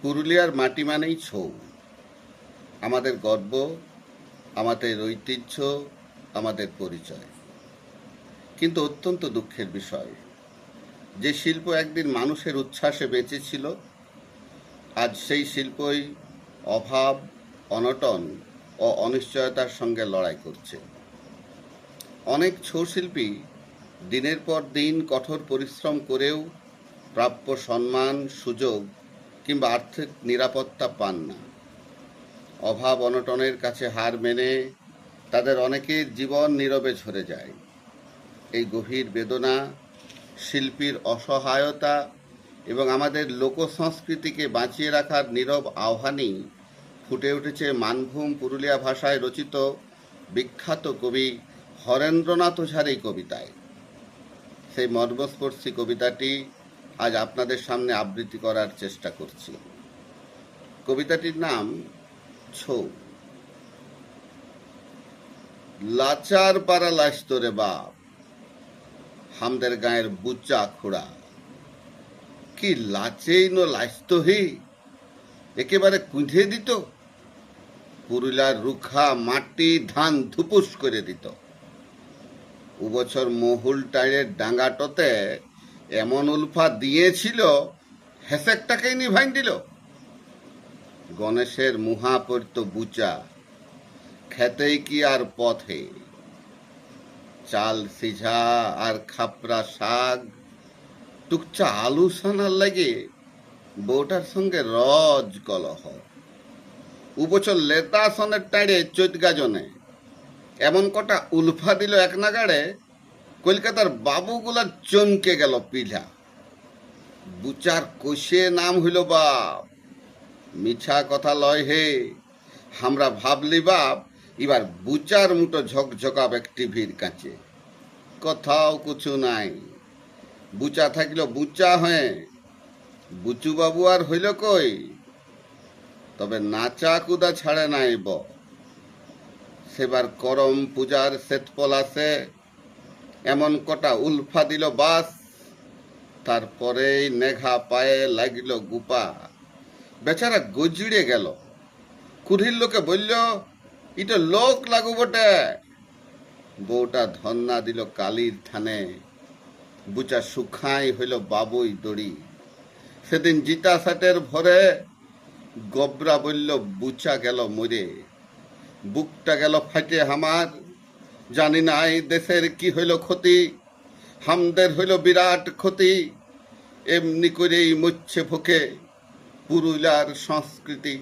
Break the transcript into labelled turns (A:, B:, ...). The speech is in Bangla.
A: পুরুলিয়ার মাটি মানেই ছৌ, আমাদের গর্ব, আমাদের ঐতিহ্য, আমাদের পরিচয়। কিন্তু অত্যন্ত দুঃখের বিষয়, যে শিল্প একদিন মানুষের উচ্ছ্বাসে বেঁচেছিল, আজ সেই শিল্পই অভাব, অনটন ও অনিশ্চয়তার সঙ্গে লড়াই করছে। অনেক ছৌ শিল্পী দিনের পর দিন কঠোর পরিশ্রম করেও প্রাপ্য সম্মান, সুযোগ কিংবা আর্থিক নিরাপত্তা পান না। অভাব অনটনের কাছে হার মেনে তাদের অনেকের জীবন নীরবে ঝরে যায়। এই গভীর বেদনা, শিল্পীর অসহায়তা এবং আমাদের লোকসংস্কৃতিকে বাঁচিয়ে রাখার নীরব আহ্বানই ফুটে উঠেছে মানভূম পুরুলিয়া ভাষায় রচিত বিখ্যাত কবি হরেন্দ্রনাথ ওঝার এই কবিতায়। সেই মর্মস্পর্শী কবিতাটি আজ আপনাদের সামনে আবৃত্তি করার চেষ্টা করছি। কবিতাটির নাম ছৌ। লাচার পাড়া লাইস্ত রে বাপ, হামদের গায়ের বুচা খুড়া, কি লাচেই ন লাইস্ত হে, একেবারে কুঁধে দিত, পুরুলিয়ার রুখা মাটি ধান ধুপুস করে দিত। ubছর মহুল টাইরের ডাঙ্গাটতে এমন উলফা দিয়েছিল, হেসেকটাকেই নিভাইন দিল। গণেশের মুহা পড়ত বুচা, খেতেই কি আর পথে, চাল সিঝা আর খাপরা শাক, টুকচা আলু সানার লাগে বউটার সঙ্গে রজ কলহ। ubছর লেতা সনের টাইড়ে চৈত গাজনে এমন কটা উলফা দিল এক নাগাড়ে, কলকাতার বাবুগুলা চমকে গেল পিঠা। বুচার কষে নাম হইল বাপ, মিছা কথা লয় হে, আমরা ভাবলি বাপ এবার বুচার মুটো ঝকঝকাব এক টিভির কাছে। কোথাও কিছু নাই, বুচা থাকলো বুচা হয়ে, বুচু বাবু আর হইল কই, তবে নাচা কুদা ছাড়ে নাই ব। সেবার করম পূজার শ্বেত পলাশে এমন কটা উলফা দিল বাস, তারপরেই নেঘা পায়ে লাগিল গুপা, বেচারা গজিড়ে গেল। কুঠির লোকে বলল, ইটা লোক লাগু বটে। বউটা ধন্না দিল কালির থানে, বুচা সুখাই হইল বাবুই দড়ি। সেদিন জিতা সাটের ভরে গবরা বলল, বুচা গেল মরে, বুকটা গেল ফাটে হামার, জানি না এই দেশের কি হইল ক্ষতি, হামদের হইল বিরাট ক্ষতি, এমনি করেই মরছে ভোকে পুরুলিয়ার সংস্কৃতি।